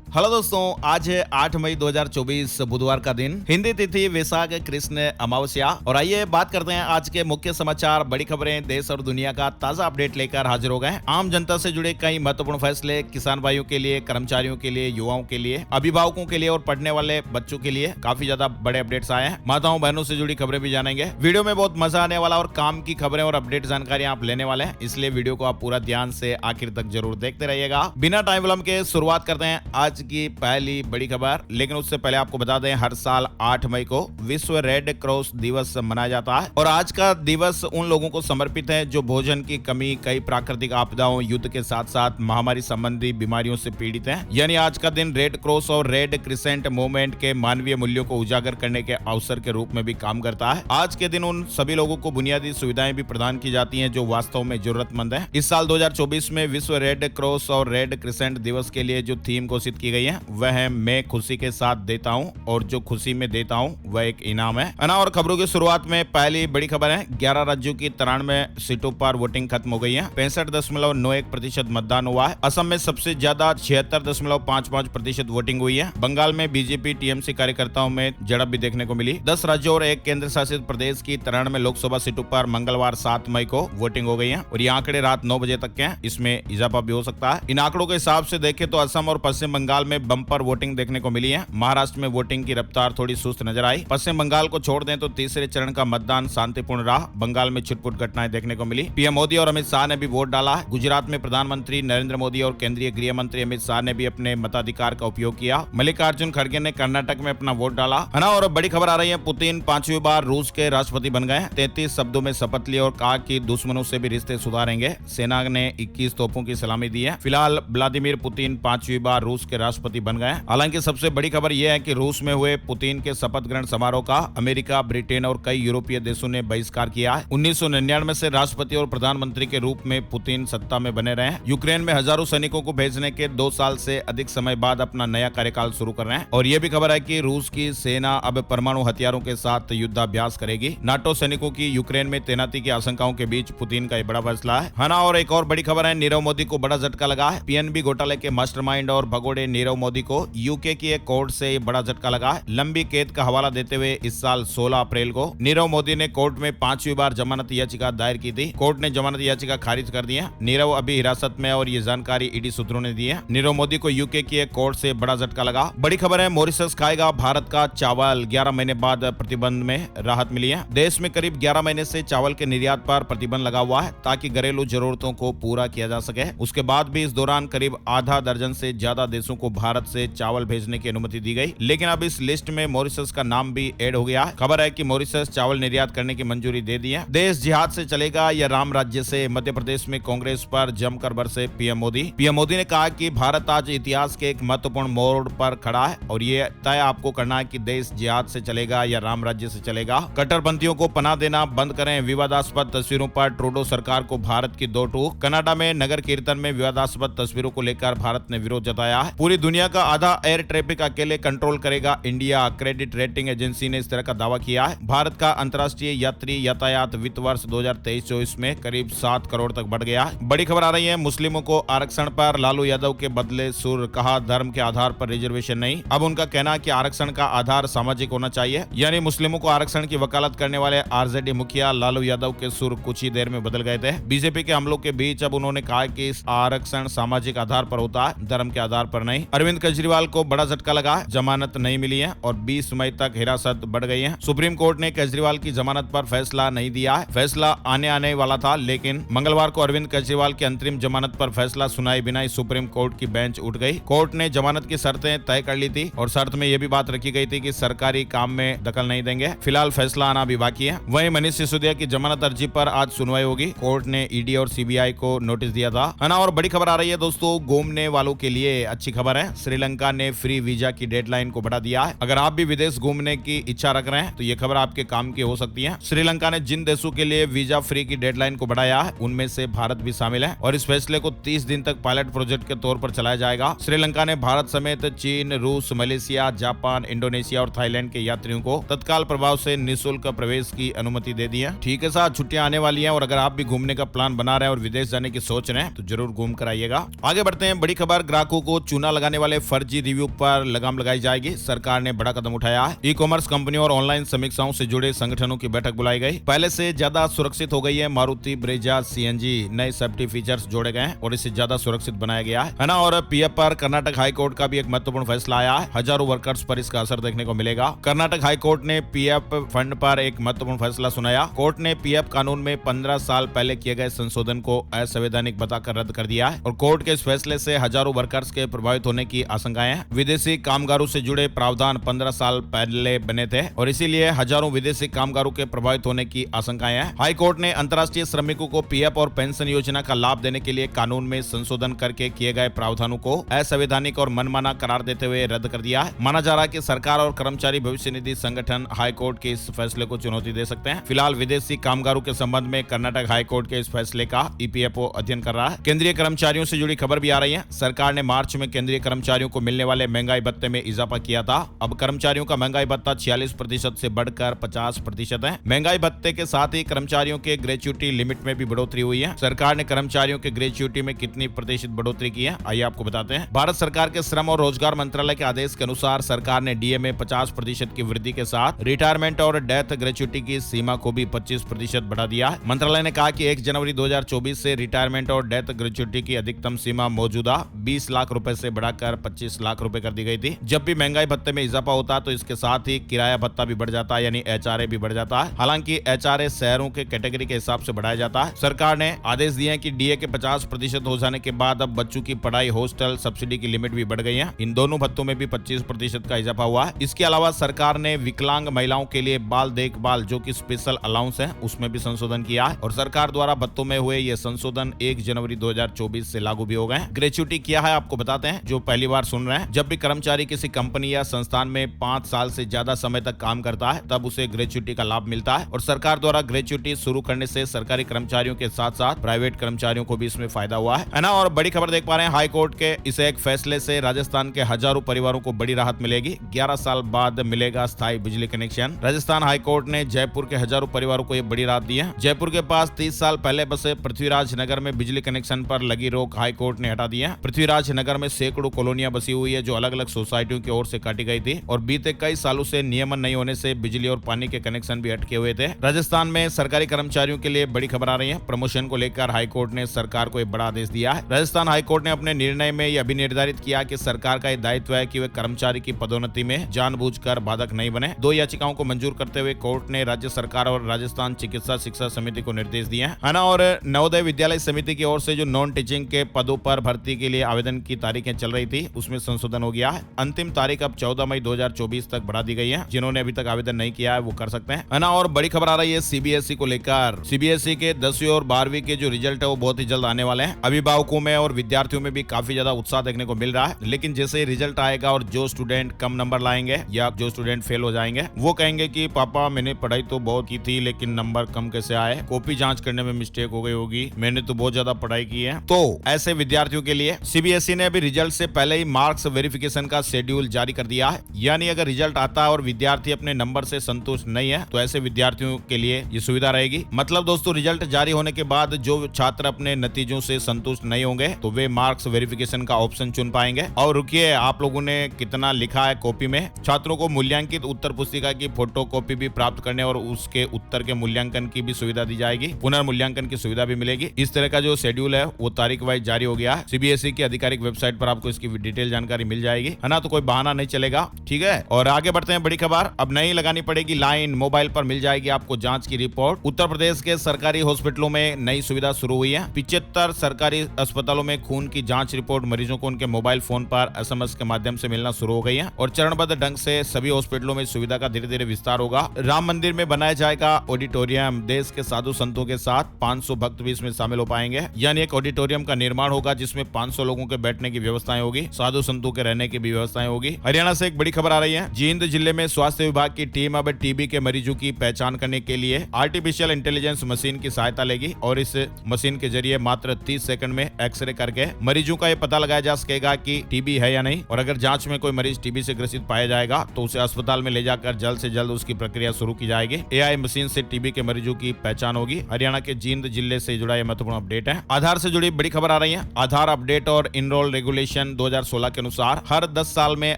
Hello दोस्तों, आज है 8 मई 2024 बुधवार का दिन। हिंदी तिथि वैशाख कृष्ण अमावस्या। और आइए बात करते हैं आज के मुख्य समाचार, बड़ी खबरें, देश और दुनिया का ताजा अपडेट लेकर हाजिर हो गए हैं। आम जनता से जुड़े कई महत्वपूर्ण फैसले, किसान भाइयों के लिए, कर्मचारियों के लिए, युवाओं के लिए, अभिभावकों के लिए और पढ़ने वाले बच्चों के लिए काफी ज्यादा बड़े अपडेट्स आए हैं। माताओं बहनों से जुड़ी खबरें भी जानेंगे। वीडियो में बहुत मजा आने वाला और काम की खबरें और अपडेट जानकारी आप लेने वाले हैं, इसलिए वीडियो को आप पूरा ध्यान से आखिर तक जरूर देखते रहिएगा। बिना टाइम विलंब के शुरुआत करते हैं आज की पहली बड़ी खबर। लेकिन उससे पहले आपको बता दें, हर साल 8 मई को विश्व रेड क्रॉस दिवस मनाया जाता है और आज का दिवस उन लोगों को समर्पित है जो भोजन की कमी, कई प्राकृतिक आपदाओं, युद्ध के साथ साथ महामारी संबंधी बीमारियों से पीड़ित हैं। यानी आज का दिन रेड क्रॉस और रेड क्रिसेंट मूवमेंट के मानवीय मूल्यों को उजागर करने के अवसर के रूप में भी काम करता है। आज के दिन उन सभी लोगों को बुनियादी सुविधाएं भी प्रदान की जाती हैं जो वास्तव में जरूरतमंद है। इस साल 2024 में विश्व रेड क्रॉस और रेड क्रिसेंट दिवस के लिए जो थीम घोषित की गई है वह है मैं खुशी के साथ देता हूं और जो खुशी में देता हूं वह एक इनाम है ना। और खबरों की शुरुआत में पहली बड़ी खबर है, 11 राज्यों की 93 सीटों पर वोटिंग खत्म हो गई है। 65.91% मतदान हुआ है। असम में सबसे ज्यादा 76.55% वोटिंग हुई है। बंगाल में बीजेपी टीएमसी कार्यकर्ताओं में झड़प भी देखने को मिली। 10 राज्यों और एक केंद्र शासित प्रदेश की 93 लोकसभा सीटों पर मंगलवार 7 मई को वोटिंग हो गई है और ये आंकड़े रात 9 बजे तक के हैं। इसमें इजाफा भी हो सकता है। इन आंकड़ों के हिसाब से देखें तो असम और पश्चिम बंगाल में बम्पर वोटिंग देखने को मिली है। महाराष्ट्र में वोटिंग की रफ्तार थोड़ी सुस्त नजर आई। पश्चिम बंगाल को छोड़ दें तो तीसरे चरण का मतदान शांतिपूर्ण रहा। बंगाल में छिटपुट घटनाएं देखने को मिली। पीएम मोदी और अमित शाह ने भी वोट डाला। गुजरात में प्रधानमंत्री नरेंद्र मोदी और केंद्रीय गृह मंत्री अमित शाह ने भी अपने मताधिकार का उपयोग किया। मल्लिकार्जुन खड़गे ने कर्नाटक में अपना वोट डाला है ना। और बड़ी खबर आ रही है, पुतिन 5वीं बार रूस के राष्ट्रपति बन गए। 33 शब्दों में शपथ ली और कहा कि दुश्मनों से भी रिश्ते सुधारेंगे। सेना ने 21 तोपों की सलामी दी है। फिलहाल व्लादिमीर पुतिन 5वीं बार रूस के राष्ट्रपति बन गए। हालांकि सबसे बड़ी खबर यह है कि रूस में हुए पुतिन के शपथ ग्रहण समारोह का अमेरिका, ब्रिटेन और कई यूरोपीय देशों ने बहिष्कार किया है। 1999 से राष्ट्रपति और प्रधानमंत्री के रूप में पुतिन सत्ता में बने रहे हैं। यूक्रेन में हजारों सैनिकों को भेजने के 2 साल से अधिक समय बाद अपना नया कार्यकाल शुरू कर रहे हैं। और यह भी खबर है कि रूस की सेना अब परमाणु हथियारों के साथ युद्धाभ्यास करेगी। नाटो सैनिकों की यूक्रेन में तैनाती की आशंकाओं के बीच पुतिन का बड़ा फैसला है ना। और एक और बड़ी खबर है, नीरव मोदी को बड़ा झटका लगा है। पीएनबी घोटाले के मास्टरमाइंड और भगोड़े नीरव मोदी को यूके की एक कोर्ट से बड़ा झटका लगा है। लंबी कैद का हवाला देते हुए इस साल 16 अप्रैल को नीरव मोदी ने कोर्ट में 5वीं बार जमानत याचिका दायर की थी। कोर्ट ने जमानत याचिका खारिज कर दी है। नीरव अभी हिरासत में और ये जानकारी ईडी सूत्रों ने दी है। नीरव मोदी को यूके की एक कोर्ट से बड़ा झटका लगा। बड़ी खबर है, मॉरिशस खाएगा भारत का चावल। 11 महीने बाद प्रतिबंध में राहत मिली है। देश में करीब 11 महीने से चावल के निर्यात पर प्रतिबंध लगा हुआ है ताकि घरेलू जरूरतों को पूरा किया जा सके। उसके बाद भी इस दौरान करीब आधा दर्जन से ज्यादा देशों को भारत से चावल भेजने की अनुमति दी गई। लेकिन अब इस लिस्ट में मॉरिशस का नाम भी ऐड हो गया है। खबर है कि मॉरिशस चावल निर्यात करने की मंजूरी दे दी है। देश जिहाद से चलेगा या राम राज्य से, मध्य प्रदेश में कांग्रेस पर जमकर बरसे पीएम मोदी। पीएम मोदी ने कहा कि भारत आज इतिहास के एक महत्वपूर्ण मोड़ पर खड़ा है और ये तय आपको करना है कि देश जिहाद से चलेगा या राम राज्य से चलेगा। कट्टरपंथियों को पनाह देना बंद करें। विवादास्पद तस्वीरों पर ट्रूडो सरकार को भारत की दो टूक। कनाडा में नगर कीर्तन में विवादास्पद तस्वीरों को लेकर भारत ने विरोध जताया है। पूरी दुनिया का आधा एयर ट्रैफिक अकेले कंट्रोल करेगा इंडिया, क्रेडिट रेटिंग एजेंसी ने इस तरह का दावा किया है। भारत का अंतर्राष्ट्रीय यात्री यातायात वित्त वर्ष 2023-24 में करीब 7 करोड़ तक बढ़ गया। बड़ी खबर आ रही है, मुस्लिमों को आरक्षण पर लालू यादव के बदले सुर। कहा धर्म के आधार पर रिजर्वेशन नहीं। अब उनका कहना है कि आरक्षण का आधार सामाजिक होना चाहिए। यानी मुस्लिमों को आरक्षण की वकालत करने वाले आरजेडी मुखिया लालू यादव के सुर कुछ ही देर में बदल गए थे। बीजेपी के हमलों के बीच अब उन्होंने कहा कि इस आरक्षण सामाजिक आधार पर होता है, धर्म के आधार पर नहीं। अरविंद केजरीवाल को बड़ा झटका लगा, जमानत नहीं मिली है और 20 मई तक हिरासत बढ़ गई है। सुप्रीम कोर्ट ने केजरीवाल की जमानत पर फैसला नहीं दिया है। फैसला आने वाला था, लेकिन मंगलवार को अरविंद केजरीवाल की अंतरिम जमानत पर फैसला सुनाए बिना ही सुप्रीम कोर्ट की बेंच उठ गई। कोर्ट ने जमानत की शर्तें तय कर ली थी और शर्त में यह भी बात रखी गई थी कि सरकारी काम में दखल नहीं देंगे। फिलहाल फैसला आना भी बाकी है। वहीं मनीष सिसोदिया की जमानत अर्जी पर आज सुनवाई होगी। कोर्ट ने ईडी और सीबीआई को नोटिस दिया था, है ना। और बड़ी खबर आ रही है दोस्तों, घूमने वालों के लिए अच्छी खबर है। श्रीलंका ने फ्री वीजा की डेडलाइन को बढ़ा दिया है। अगर आप भी विदेश घूमने की इच्छा रख रहे हैं तो ये खबर आपके काम की हो सकती है। श्रीलंका ने जिन देशों के लिए वीजा फ्री की डेडलाइन को बढ़ाया है उनमें से भारत भी शामिल है और इस फैसले को 30 दिन तक पायलट प्रोजेक्ट के तौर पर चलाया जाएगा। श्रीलंका ने भारत समेत चीन, रूस, मलेशिया, जापान, इंडोनेशिया और थाईलैंड के यात्रियों को तत्काल प्रभाव से निःशुल्क प्रवेश की अनुमति दे दी है। ठीक है साहब, छुट्टियां आने वाली हैं और अगर आप भी घूमने का प्लान बना रहे हैं और विदेश जाने की सोच रहे हैं तो जरूर घूम कर आइएगा। आगे बढ़ते हैं, बड़ी खबर, ग्राहकों को चूना लगाने वाले फर्जी रिव्यू पर लगाम लगाई जाएगी। सरकार ने बड़ा कदम उठाया है। ई कॉमर्स कंपनियों और ऑनलाइन समीक्षाओं से जुड़े संगठनों की बैठक बुलाई गई। पहले से ज्यादा सुरक्षित हो गई है मारुति ब्रेजा सीएनजी। नए सेफ्टी फीचर्स जोड़े गए हैं और इसे ज्यादा सुरक्षित बनाया गया है ना। और पीएफ पर कर्नाटक हाई कोर्ट का भी एक महत्वपूर्ण फैसला आया है। हजारों वर्कर्स पर इसका असर देखने को मिलेगा। कर्नाटक हाई कोर्ट ने पीएफ फंड पर एक महत्वपूर्ण फैसला सुनाया। कोर्ट ने पीएफ कानून में 15 साल पहले किए गए संशोधन को असंवैधानिक बताकर रद्द कर दिया है और कोर्ट के इस फैसले से हजारों वर्कर्स के प्रभावित होने की आशंकाएं हैं। विदेशी कामगारों से जुड़े प्रावधान 15 साल पहले बने थे और इसीलिए हजारों विदेशी कामगारों के प्रभावित होने की आशंकाएं हैं। हाई कोर्ट ने अंतर्राष्ट्रीय श्रमिकों को पीएफ और पेंशन योजना का लाभ देने के लिए कानून में संशोधन करके किए गए प्रावधानों को असंवैधानिक और मनमाना करार देते हुए रद्द कर दिया है। माना जा रहा है कि सरकार और कर्मचारी भविष्य निधि संगठन हाई कोर्ट के इस फैसले को चुनौती दे सकते हैं। फिलहाल विदेशी कामगारों के संबंध में कर्नाटक हाई कोर्ट के इस फैसले का ईपीएफओ अध्ययन कर रहा है। केंद्रीय कर्मचारियों से जुड़ी खबर भी आ रही है। सरकार ने मार्च में केंद्रीय कर्मचारियों को मिलने वाले महंगाई भत्ते में इजाफा किया था। अब कर्मचारियों का महंगाई भत्ता 46% से बढ़कर 50% है। महंगाई भत्ते के साथ ही कर्मचारियों के ग्रेच्युटी लिमिट में भी बढ़ोतरी हुई है। सरकार ने कर्मचारियों के ग्रेच्युटी में कितनी प्रतिशत बढ़ोतरी की है, आइए आपको बताते हैं। भारत सरकार के श्रम और रोजगार मंत्रालय के आदेश के अनुसार सरकार ने डीए में 50% की वृद्धि के साथ रिटायरमेंट और डेथ ग्रेच्युटी की सीमा को भी 25% बढ़ा दिया है। मंत्रालय ने कहा कि 1 जनवरी 2024 से रिटायरमेंट और डेथ ग्रेच्युटी की अधिकतम सीमा मौजूदा 20 लाख रुपए से बढ़ाकर 25 लाख रुपए कर दी गई थी। जब भी महंगाई भत्ते में इजाफा होता तो इसके साथ ही किराया भत्ता भी बढ़ जाता है, यानी एचआरए भी बढ़ जाता है। हालांकि एचआरए शहरों के कैटेगरी के हिसाब से बढ़ाया जाता है। सरकार ने आदेश दिए हैं कि डीए के 50% हो जाने के बाद अब बच्चों की पढ़ाई हॉस्टल सब्सिडी की लिमिट भी बढ़ गई है। इन दोनों भत्तों में भी 25% का इजाफा हुआ है। इसके अलावा सरकार ने विकलांग महिलाओं के लिए बाल देखभाल जो कि स्पेशल अलाउंस है उसमें भी संशोधन किया है और सरकार द्वारा भत्तों में हुए ये संशोधन 1 जनवरी 2024 से लागू भी हो गए। ग्रेच्युटी क्या है आपको बताते हैं, जो पहली बार सुन रहे हैं। जब भी कर्मचारी किसी कंपनी या संस्थान में 5 साल से ज्यादा समय तक काम करता है तब उसे ग्रेच्युटी का लाभ मिलता है और सरकार द्वारा ग्रेच्युटी शुरू करने से सरकारी कर्मचारियों के साथ साथ प्राइवेट कर्मचारियों को भी इसमें फायदा हुआ है ना। और बड़ी खबर देख पा रहे हैं, हाई कोर्ट के इस एक फैसले से राजस्थान के हजारों परिवारों को बड़ी राहत मिलेगी। 11 साल बाद मिलेगा स्थायी बिजली कनेक्शन। राजस्थान हाई कोर्ट ने जयपुर के हजारों परिवारों को ये बड़ी राहत दी है। जयपुर के पास 30 साल पहले बसे पृथ्वीराज नगर में बिजली कनेक्शन पर लगी रोक हाई कोर्ट ने हटा दी है। पृथ्वीराज नगर में सैकड़ों कॉलोनियां बसी हुई है जो अलग अलग सोसाइटियों की ओर से काटी गई थी और बीते कई सालों से नियमन नहीं होने से बिजली और पानी के कनेक्शन भी अटके हुए थे। राजस्थान में सरकारी कर्मचारियों के लिए बड़ी खबर आ रही है। प्रमोशन को लेकर हाई कोर्ट ने सरकार को एक बड़ा आदेश दिया है। राजस्थान हाई कोर्ट ने अपने निर्णय में यह भी निर्धारित किया कि सरकार का यह दायित्व है कि वे कर्मचारी की पदोन्नति में जानबूझकर बाधक नहीं बने। 2 याचिकाओं को मंजूर करते हुए कोर्ट ने राज्य सरकार और राजस्थान चिकित्सा शिक्षा समिति को निर्देश दिए है ना। और नवोदय विद्यालय समिति की ओर से जो नॉन टीचिंग के पदों पर भर्ती के लिए आवेदन की तारीखें चल रही थी उसमें संशोधन हो गया है। अंतिम तारीख अब 14 मई 2024 तक बढ़ा दी गई है। जिन्होंने अभी तक आवेदन नहीं किया है वो कर सकते हैं ना। और बड़ी खबर आ रही है सीबीएसई को लेकर। सीबीएसई के 10वीं और 12वीं के जो रिजल्ट है वो बहुत ही जल्द आने वाले हैं। अभिभावकों में और विद्यार्थियों में भी काफी ज्यादा उत्साह देखने को मिल रहा है। लेकिन जैसे ही रिजल्ट आएगा और जो स्टूडेंट कम नंबर लाएंगे या जो स्टूडेंट फेल हो जाएंगे वो कहेंगे कि पापा मैंने पढ़ाई तो बहुत की थी लेकिन नंबर कम कैसे आए, कॉपी जांच करने में मिस्टेक हो गई होगी, मैंने तो बहुत ज्यादा पढ़ाई की है। तो ऐसे विद्यार्थियों के लिए सीबीएसई ने अभी रिजल्ट से पहले ही मार्क्स वेरिफिकेशन का शेड्यूल जारी कर दिया है। यानी अगर रिजल्ट आता है और विद्यार्थी अपने नंबर से संतुष्ट नहीं है तो ऐसे विद्यार्थियों के लिए ये सुविधा रहेगी। मतलब दोस्तों रिजल्ट जारी होने के बाद जो छात्र अपने नतीजों से संतुष्ट नहीं होंगे तो वे मार्क्स वेरिफिकेशन का ऑप्शन चुन पाएंगे। और रुकिए, आप लोगों ने कितना लिखा है कॉपी में। छात्रों को मूल्यांकित उत्तर पुस्तिका की फोटो कॉपी भी प्राप्त करने और उसके उत्तर के मूल्यांकन की भी सुविधा दी जाएगी। पुनर्मूल्यांकन की सुविधा भी मिलेगी। इस तरह का जो शेड्यूल है वो तारीख वाइज जारी हो गया है। सीबीएसई की आधिकारिक वेबसाइट पर आपको इसकी डिटेल जानकारी मिल जाएगी है ना। तो कोई बहाना नहीं चलेगा, ठीक है। और आगे बढ़ते हैं, बड़ी खबर। अब नहीं लगानी पड़ेगी लाइन, मोबाइल पर मिल जाएगी आपको जांच की रिपोर्ट। उत्तर प्रदेश के सरकारी हॉस्पिटलों में नई सुविधा शुरू हुई है। 75 सरकारी अस्पतालों में खून की जांच रिपोर्ट मरीजों को उनके मोबाइल फोन पर एसएमएस के माध्यम से मिलना शुरू हो गई है और चरणबद्ध ढंग से सभी हॉस्पिटलों में सुविधा का धीरे धीरे विस्तार होगा। राम मंदिर में बनाया जाएगा ऑडिटोरियम। देश के साधु संतों के साथ 500 भक्त भी इसमें शामिल हो पाएंगे। यानी एक ऑडिटोरियम का निर्माण होगा जिसमें 500 लोगों के बैठने की व्यवस्थाएं होगी, साधु संतों के रहने की भी व्यवस्थाएं होगी। हरियाणा से एक बड़ी खबर आ रही है। जींद जिले में स्वास्थ्य विभाग की टीम अब टीबी के मरीजों की पहचान करने के लिए आर्टिफिशियल इंटेलिजेंस मशीन की सहायता लेगी और इस मशीन के जरिए मात्र 30 सेकंड में एक्सरे करके मरीजों का ये पता लगाया जा सकेगा कि टीबी है या नहीं। और अगर जांच में कोई मरीज टीबी से ग्रसित पाया जाएगा तो उसे अस्पताल में ले जाकर जल्द से जल्द उसकी प्रक्रिया शुरू की जाएगी। एआई मशीन से टीबी के मरीजों की पहचान होगी। हरियाणा के जींद जिले से जुड़ा यह महत्वपूर्ण अपडेट है। आधार से जुड़ी बड़ी खबर आ रही है। आधार अपडेट और इनरोल रेगुलेशन रेगुलेशन 2016 के अनुसार हर 10 साल में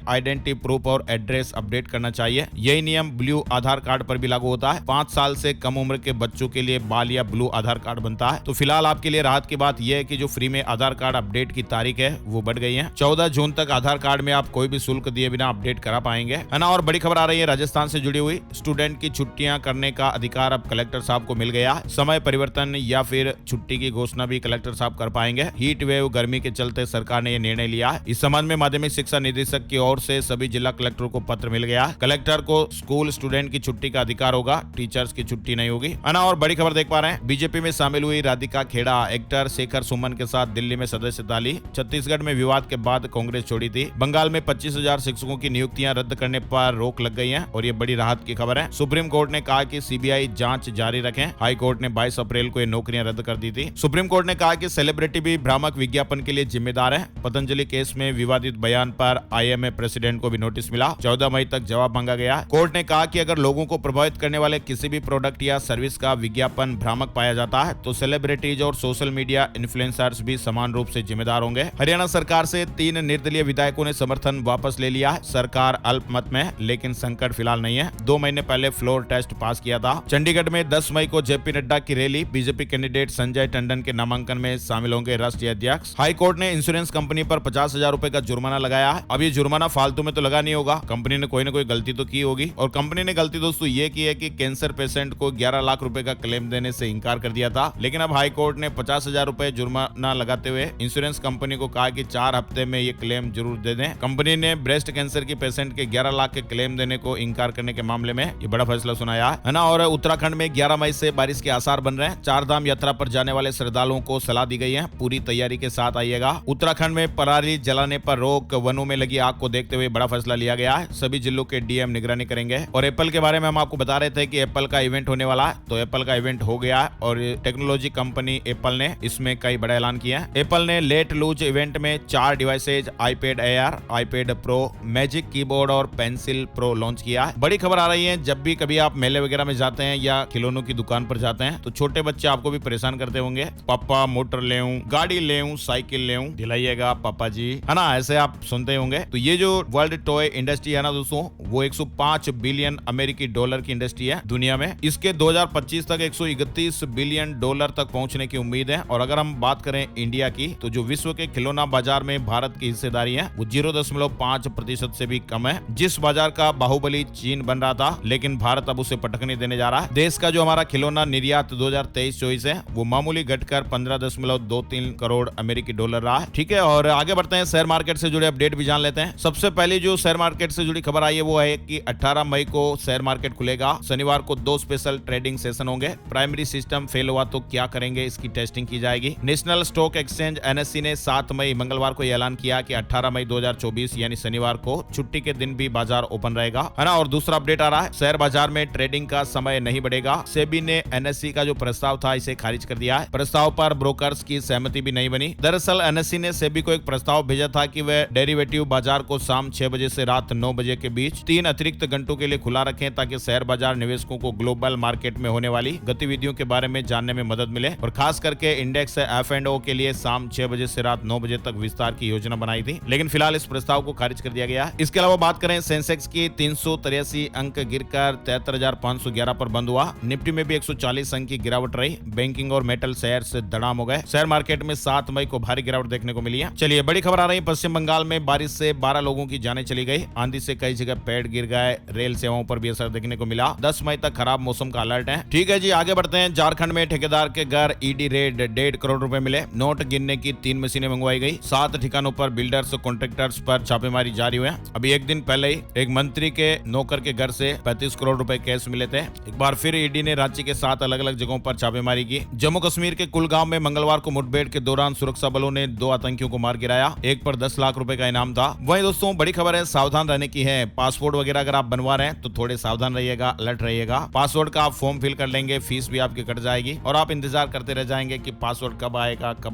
आइडेंटिटी प्रूफ और एड्रेस अपडेट करना चाहिए। यही नियम ब्लू आधार कार्ड पर भी लागू होता है। 5 साल से कम उम्र के बच्चों के लिए बाल या ब्लू आधार कार्ड बनता है। तो फिलहाल आपके लिए राहत की बात यह है कि जो फ्री में आधार कार्ड अपडेट की तारीख है वो बढ़ गई है। 14 जून तक आधार कार्ड में आप कोई भी शुल्क दिए बिना अपडेट करा पाएंगे, है ना। और बड़ी खबर आ रही है राजस्थान से जुड़ी हुई। स्टूडेंट की छुट्टियां करने का अधिकार अब कलेक्टर साहब को मिल गया। समय परिवर्तन या फिर छुट्टी की घोषणा भी कलेक्टर साहब कर पाएंगे। हीट वेव गर्मी के चलते सरकार ने यह निर्णय लिया। इस संबंध में माध्यमिक शिक्षा निदेशक की ओर से सभी जिला कलेक्टरों को पत्र मिल गया। कलेक्टर को स्कूल स्टूडेंट की छुट्टी का अधिकार होगा, टीचर्स की छुट्टी नहीं होगी, है ना। और बड़ी खबर देख पा रहे हैं, बीजेपी में शामिल हुई राधिका खेड़ा एक्टर शेखर सुमन के साथ दिल्ली में सदस्यता ली। छत्तीसगढ़ में विवाद के बाद कांग्रेस छोड़ी थी। बंगाल में 25,000 शिक्षकों की नियुक्तियां रद्द करने पर रोक लग गई है और ये बड़ी राहत की खबर है। सुप्रीम कोर्ट ने कहा कि सीबीआई जांच जारी रखें। हाई कोर्ट ने 22 अप्रैल को ये नौकरियां रद्द कर दी थी। सुप्रीम कोर्ट ने कहा कि सेलिब्रिटी भी भ्रामक विज्ञापन के लिए जिम्मेदार है। पतंजलि केस में विवादित बयान पर आईएमए प्रेसिडेंट को भी नोटिस मिला। 14 मई तक जवाब मांगा गया। कोर्ट ने कहा कि अगर लोगों को प्रभावित करने वाले किसी भी प्रोडक्ट या सर्विस का विज्ञापन भ्रामक पाया जाता है तो सेलिब्रिटीज और सोशल मीडिया इन्फ्लुएंसर्स भी समान रूप से जिम्मेदार होंगे। हरियाणा सरकार से 3 निर्दलीय विधायकों ने समर्थन वापस ले लिया है। सरकार अल्पमत में है, लेकिन संकट फिलहाल नहीं है। 2 महीने पहले फ्लोर टेस्ट पास किया था। चंडीगढ़ में 10 मई को जेपी नड्डा की rally. BJP candidate Sanjay Tandon के नामांकन में शामिल होंगे राष्ट्रीय अध्यक्ष। हाई कोर्ट ने इंश्योरेंस कंपनी पर 50,000 रुपए का जुर्माना लगाया है। अब ये जुर्माना फालतू में तो लगा नहीं होगा, कंपनी ने कोई ना कोई गलती तो की होगी। और कंपनी ने गलती दोस्तों ये की है कि कैंसर पेशेंट को 11 लाख रुपए का क्लेम देने से इनकार कर दिया था। लेकिन अब हाई कोर्ट ने 50,000 रुपए जुर्माना लगाते हुए इंश्योरेंस कंपनी को कहा कि 4 हफ्ते में ये क्लेम जरूर दे दें। कंपनी ने ब्रेस्ट कैंसर की पेशेंट के 11 लाख के क्लेम देने को इनकार करने के मामले में ये बड़ा फैसला सुनाया है ना। और उत्तराखंड में 11 मई से बारिश के आसार बन रहे हैं। 4 धाम यात्रा पर जाने वाले श्रद्धालुओं को सलाह दी गई है, पूरी तैयारी के साथ आइएगा। उत्तराखंड में पराली जलाने पर रोक, वनों में लगी आग को देखते हुए बड़ा फैसला लिया गया है। सभी जिलों के डीएम निगरानी करेंगे। और एप्पल के बारे में हम आपको बता रहे थे कि एप्पल का इवेंट होने वाला है, तो एप्पल का इवेंट हो गया है और टेक्नोलॉजी कंपनी एप्पल ने इसमें कई बड़ा ऐलान किया है। एप्पल ने लेट लूज इवेंट में 4 devices iPad AR, iPad pro, magic keyboard और पेंसिल प्रो लॉन्च किया है। बड़ी खबर आ रही है, जब भी कभी आप मेले वगैरह में जाते हैं या खिलौनों की दुकान पर जाते हैं तो छोटे बच्चे आपको भी परेशान करते होंगे, पापा मोटर ले आऊं, गाड़ी ले आऊं, साइकिल ले आऊं, दिलाइएगा पापा जी, है ना। ऐसे आप सुनते होंगे। तो ये जो वर्ल्ड टॉय इंडस्ट्री है ना दोस्तों, वो 105 बिलियन अमेरिकी डॉलर की इंडस्ट्री है दुनिया में। इसके 2025 तक 131 बिलियन डॉलर तक पहुंचने की उम्मीद है। और अगर हम बात करें इंडिया की, तो जो विश्व के खिलौना बाजार में भारत की हिस्सेदारी है वो 0.5% से भी कम है। जिस बाजार का बाहुबली चीन बन रहा था, लेकिन भारत अब उसे पटक नहीं देने जा रहा है। देश का जो हमारा खिलौना निर्यात 2023-24 है वो मामूली घटकर 15.23 करोड़ अमेरिकी डॉलर रहा है। ठीक है, और आगे बढ़ते हैं, शेयर मार्केट से जुड़े अपडेट भी जान लेते हैं। सबसे पहले जो शेयर मार्केट से जुड़ी खबर आई है वो है कि 18 मई को शेयर मार्केट खुलेगा। शनिवार को 2 स्पेशल ट्रेडिंग सेशन होंगे। प्राइमरी सिस्टम फेल हुआ तो क्या करेंगे, इसकी टेस्टिंग की जाएगी। नेशनल स्टॉक एक्सचेंज एनएससी ने 7 मई मंगलवार को ऐलान किया कि 18 मई 2024 यानी शनिवार को छुट्टी के दिन भी बाजार ओपन रहेगा, है ना। और दूसरा अपडेट आ रहा है, शेयर बाजार में ट्रेडिंग का समय नहीं बढ़ेगा। सेबी ने एनएससी का जो प्रस्ताव था इसे खारिज कर दिया है। प्रस्ताव पर ब्रोकर्स की सहमति भी नहीं बनी। दरअसल एनएससी ने सेबी को एक प्रस्ताव भेजा था कि वह डेरिवेटिव बाजार को शाम 6 बजे से रात 9 बजे के बीच 3 अतिरिक्त घंटों के लिए खुला रखें, ताकि शेयर बाजार निवेशकों को ग्लोबल मार्केट में होने वाली गतिविधियों के बारे में जानने में मदद मिले। और खास करके इंडेक्स F&O के लिए शाम 6 बजे से रात 9 बजे तक विस्तार की योजना बनाई थी, लेकिन फिलहाल इस प्रस्ताव को खारिज कर दिया गया। इसके अलावा बात करें, सेंसेक्स की 383 अंक गिरकर 73,511 पर बंद हुआ। निफ्टी में भी 140 अंक की गिरावट रही। बैंकिंग और मेटल शेयर से धड़ाम हो गए। शेयर मार्केट में 7 मई को भारी गिरावट देखने को मिली है। चलिए बड़ी खबर आ रही है, पश्चिम बंगाल में बारिश से 12 लोगों की जानें चली गई। आंधी से कई जगह पेड़ गिर गए। रेल सेवाओं पर भी असर देखने को मिला। 10 मई तक खराब मौसम का अलर्ट है। ठीक है जी, आगे बढ़ते हैं। झारखंड में ठेकेदार के घर ईडी रेड, 1.5 करोड़ रुपए मिले। नोट गिनने की 3 मशीनें मंगवाई गई। 7 ठिकानों पर बिल्डर्स कॉन्ट्रैक्टर्स पर छापेमारी जारी हुई है। अभी एक दिन पहले ही एक मंत्री के नौकर के घर से 35 करोड़ रुपए कैश मिले थे। एक बार फिर ईडी ने रांची के 7 अलग अलग जगहों पर छापेमारी की। जम्मू कश्मीर के कुलगांव में मंगलवार को मुठभेड़ के दौरान सुरक्षा बलों ने 2 आतंकियों को मार गिराया। एक पर 10 लाख रुपए का इनाम था। वहीं दोस्तों बड़ी खबर है, सावधान रहने की है। पासपोर्ट वगैरह अगर आप बनवा रहे हैं तो थोड़े सावधान रहिएगा, अलर्ट रहिएगा। पासवर्ड का आप फॉर्म फिल कर लेंगे, फीस भी आपकी कट जाएगी और आप इंतजार करते रह जाएंगे कि पासवर्ड कब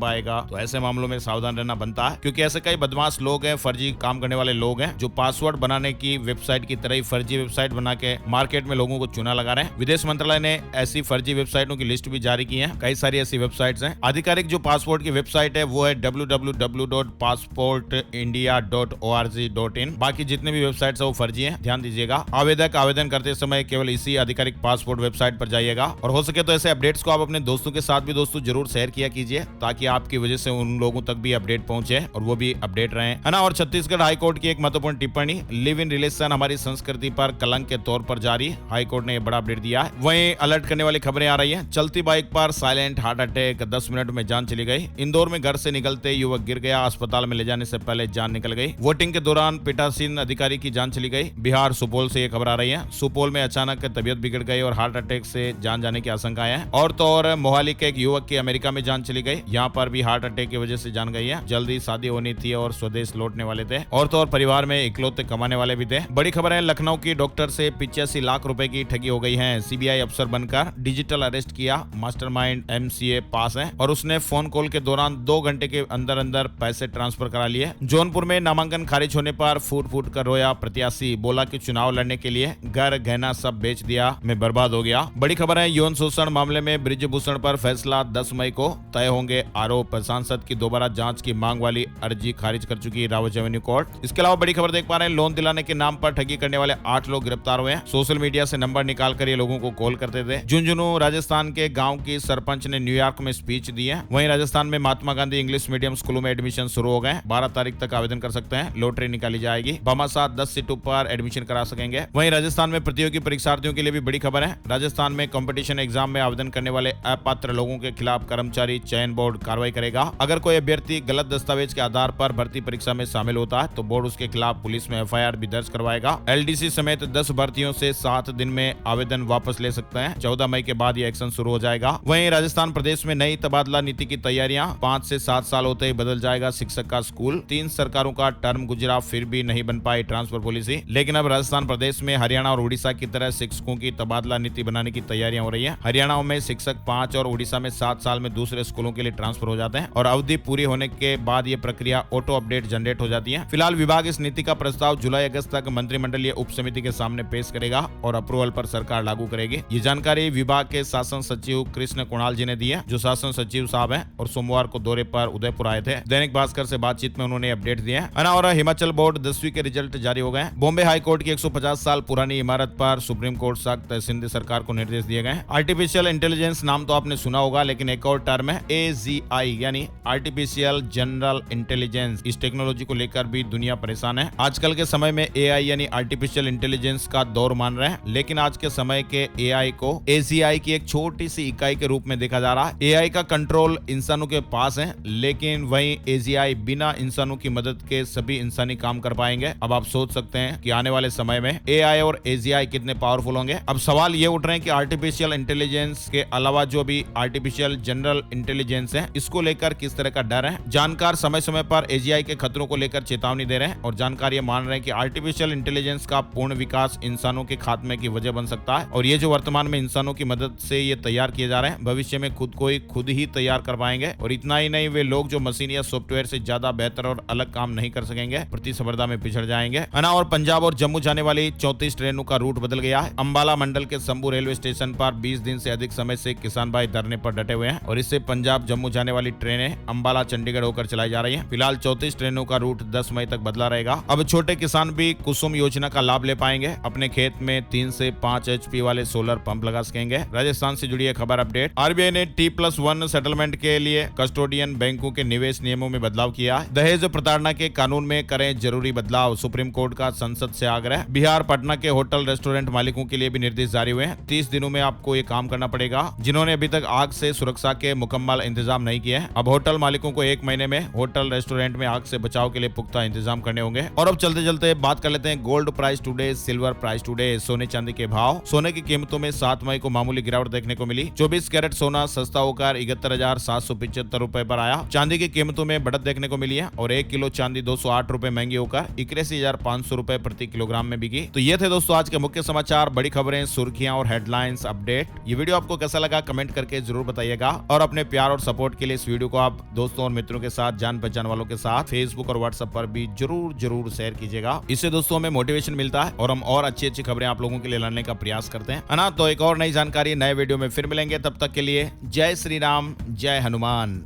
आएगा। तो ऐसे मामलों में सावधान रहना बनता है, क्योंकि ऐसे कई बदमाश लोग हैं, फर्जी काम करने वाले लोग हैं, जो पासवर्ड बनाने की वेबसाइट की तरह ही फर्जी वेबसाइट बना के मार्केट में लोगों को चूना लगा रहे हैं। विदेश मंत्रालय ने ऐसी फर्जी वेबसाइटों की लिस्ट भी जारी की है। कई सारी ऐसी वेबसाइट्स हैं। आधिकारिक जो पासपोर्ट की वेबसाइट है वो है www.passport passportindia.org.in। बाकी जितने भी वेबसाइट है वो फर्जी हैं, ध्यान दीजिएगा। आवेदक आवेदन करते समय केवल इसी आधिकारिक पासपोर्ट वेबसाइट पर जाइएगा। और हो सके तो ऐसे अपडेट्स को आप अपने दोस्तों के साथ भी दोस्तों जरूर शेयर किया कीजिए, ताकि आपकी वजह से उन लोगों तक भी अपडेट पहुंचे और वो भी अपडेट रहे, है ना। और छत्तीसगढ़ हाईकोर्ट की एक महत्वपूर्ण टिप्पणी, लिव इन रिलेशन हमारी संस्कृति पर कलंक के तौर पर जारी। हाईकोर्ट ने यह बड़ा अपडेट दिया है। वहीं अलर्ट करने वाली खबरें आ रही हैं। चलती बाइक पर साइलेंट हार्ट अटैक, 10 मिनट में जान चली गई। इंदौर में घर से निकलते युवक गिर गया, अस्पताल में ले जाने से पहले जान निकल गई। वोटिंग के दौरान पीठासीन अधिकारी की जान चली गई। बिहार सुपौल से यह खबर आ रही है। सुपौल में अचानक तबियत बिगड़ गई और हार्ट अटैक से जान जाने की आशंकाएं हैं। और तो और मोहाली के एक युवक की अमेरिका में जान चली गई। यहाँ पर भी हार्ट अटैक की वजह से जान गई है। जल्दी शादी होनी थी और स्वदेश लौटने वाले थे। और तो और परिवार में इकलौते कमाने वाले भी थे। बड़ी खबर है, लखनऊ की डॉक्टर से 85 लाख रुपए की ठगी हो गई है। सीबीआई अफसर बनकर डिजिटल अरेस्ट किया। मास्टरमाइंड एमसीए पास है और उसने फोन कॉल के दौरान 2 घंटे के अंदर अंदर पैसे ट्रांसफर करा लिए। जौनपुर में नामांकन खारिज होने पर फूट फूट कर रोया प्रत्याशी, बोला कि चुनाव लड़ने के लिए घर गहना सब बेच दिया, मैं बर्बाद हो गया। बड़ी खबर है, यौन शोषण मामले में बृजभूषण पर फैसला 10 मई को तय होंगे आरोप। सांसद की दोबारा जांच की मांग वाली अर्जी खारिज कर चुकी रावत एवेन्यू कोर्ट। इसके अलावा बड़ी खबर देख पा रहे हैं, लोन दिलाने के नाम पर ठगी करने वाले 8 लोग गिरफ्तार हुए हैं। सोशल मीडिया से नंबर निकाल कर ये लोगों को कॉल करते थे। झुंझुनू राजस्थान के गांव की सरपंच ने न्यूयॉर्क में स्पीच दी है। वहीं राजस्थान में महात्मा गांधी इंग्लिश मीडियम स्कूलों में एडमिशन शुरू हो गए। 12 तारीख तक आवेदन कर सकते हैं। लॉटरी निकाली जाएगी। भामाशाह 10 सीटों पर एडमिशन करा सकेंगे। वहीं राजस्थान में प्रतियोगी परीक्षार्थियों के लिए भी बड़ी खबर है। राजस्थान में कंपटीशन एग्जाम में आवेदन करने वाले अपात्र लोगों के खिलाफ कर्मचारी चयन बोर्ड कार्रवाई करेगा। अगर कोई अभ्यर्थी गलत दस्तावेज के आधार पर भर्ती परीक्षा में शामिल होता है तो बोर्ड उसके खिलाफ पुलिस में एफआईआर भी दर्ज करवाएगा। एलडीसी समेत 10 भर्तियों से 7 दिन में आवेदन वापस ले सकते हैं। 14 मई के बाद यह एक्शन शुरू हो जाएगा। वहीं राजस्थान प्रदेश में नई तबादला नीति की तैयारियां, 5 से 7 साल होते ही बदल जाएगा शिक्षक का स्कूल। 3 सरकारों का टर्म गुजरा फिर भी नहीं बन पाई ट्रांसफर पॉलिसी। लेकिन अब राजस्थान प्रदेश में हरियाणा और उड़ीसा की तरह शिक्षकों की तबादला नीति बनाने की तैयारियां हो रही है। हरियाणा में शिक्षक 5 और उड़ीसा में 7 साल में दूसरे स्कूलों के लिए ट्रांसफर हो जाते हैं और अवधि पूरी होने के बाद ये प्रक्रिया ऑटो अपडेट जनरेट हो जाती है। फिलहाल विभाग इस नीति का प्रस्ताव जुलाई अगस्त तक मंत्रिमंडलीय उप समिति के सामने पेश करेगा और अप्रूवल पर सरकार लागू करेगी। ये जानकारी विभाग के शासन सचिव कृष्ण कुणाल जी ने दी है, जो शासन सचिव साहब हैं और सोमवार को दौरे पर उदयपुर आए थे। दैनिक भास्कर से बातचीत में उन्होंने अपडेट दिए हैं। और हिमाचल बोर्ड 10वीं के रिजल्ट जारी हो गए। बॉम्बे हाई कोर्ट की 150 साल पुरानी इमारत पर सुप्रीम कोर्ट सख्त सिंध सरकार को निर्देश दिए गए। आर्टिफिशियल इंटेलिजेंस नाम तो आपने सुना होगा, लेकिन एक और टर्म है AGI यानी आर्टिफिशियल जनरल इंटेलिजेंस। इस टेक्नोलॉजी को लेकर भी दुनिया परेशान है। आजकल के समय में AI यानी आर्टिफिशियल इंटेलिजेंस का दौर मान रहे हैं, लेकिन आज के समय के AI को AGI की एक छोटी सी इकाई के रूप में देखा जा रहा है। AI का कंट्रोल इंसानों के पास है, लेकिन वहीं AGI बिना इंसानों की मदद के सभी इंसानी काम कर पाएंगे। अब आप सोच सकते हैं कि आने वाले समय में AI और AGI कितने पावरफुल होंगे। अब सवाल ये उठ रहे हैं कि आर्टिफिशियल इंटेलिजेंस के अलावा जो भी आर्टिफिशियल जनरल इंटेलिजेंस है, इसको लेकर किस तरह का डर है। जानकार समय समय पर AGI के खतरों को लेकर चेतावनी दे रहे हैं और जानकार ये मान रहे हैं कि आर्टिफिशियल इंटेलिजेंस का पूर्ण विकास इंसानों के खात्मे की वजह बन सकता है। और ये जो वर्तमान में इंसानों की मदद से ये तैयार किए जा रहे हैं, भविष्य में खुद ही तैयार कर पाएंगे। और इतना ही नहीं, वे लोग जो मशीन या सॉफ्टवेयर से ज्यादा बेहतर और अलग काम नहीं कर सकेंगे, प्रतिस्पर्धा में पिछड़ जाएंगे। और पंजाब और जम्मू जाने वाली 34 ट्रेनों का रूट बदल गया है। अंबाला मंडल के शंभू रेलवे स्टेशन पर 20 दिन से अधिक समय से किसान भाई धरने पर डटे हुए हैं और इससे पंजाब जम्मू जाने वाली ट्रेनें अंबाला चंडीगढ़ होकर चलाई जा रही हैं। फिलहाल 34 ट्रेनों का रूट 10 मई तक बदला रहेगा। अब छोटे किसान भी कुसुम योजना का लाभ ले पाएंगे। अपने खेत में 3 से 5 HP वाले सोलर पंप लगा सकेंगे। राजस्थान से जुड़ी खबर अपडेट, RBI ने T+1 सेटलमेंट के लिए कस्टोडियन बैंकों के निवेश नियमों में बदलाव किया। दहेज प्रताड़ना के कानून में करें जरूरी बदलाव, सुप्रीम कोर्ट का संसद से आग्रह। बिहार पटना के होटल रेस्टोरेंट मालिकों के लिए भी निर्देश जारी हुए हैं। 30 दिनों में आपको ये काम करना पड़ेगा जिन्होंने अभी तक आग से सुरक्षा के मुकम्मल इंतजाम नहीं किए हैं। अब होटल मालिकों को 1 महीने में होटल रेस्टोरेंट में आग से बचाव के लिए पुख्ता इंतजाम करने होंगे। और अब चलते चलते बात कर लेते हैं gold price today, silver price today, सोने चांदी के भाव। सोने की कीमतों में 7 मई को मामूली गिरावट देखने को मिली। 24 कैरेट सोना सस्ता होकर 71,775 रुपए पर आया। चांदी की कीमतों में बढ़त देखने को मिली है और 1 किलो चांदी 208 रुपए महंगी होकर 81,500 रुपए प्रति किलोग्राम में बिकी। तो ये थे दोस्तों आज के मुख्य समाचार, बड़ी खबरें, सुर्खियां और हेडलाइंस अपडेट। ये वीडियो आपको कैसा लगा कमेंट करके जरूर बताइएगा और अपने प्यार और सपोर्ट के लिए इस वीडियो को आप दोस्तों और मित्रों के साथ, जान पहचान वालों के साथ फेसबुक और व्हाट्सएप पर भी जरूर शेयर कीजिएगा। इससे दोस्तों हमें मोटिवेशन मिलता है और हम और अच्छी खबरें आप लोगों के लिए लाने का प्रयास करते हैं, है ना। तो एक और नई जानकारी नए वीडियो में फिर मिलेंगे, तब तक के लिए जय श्री राम, जय हनुमान।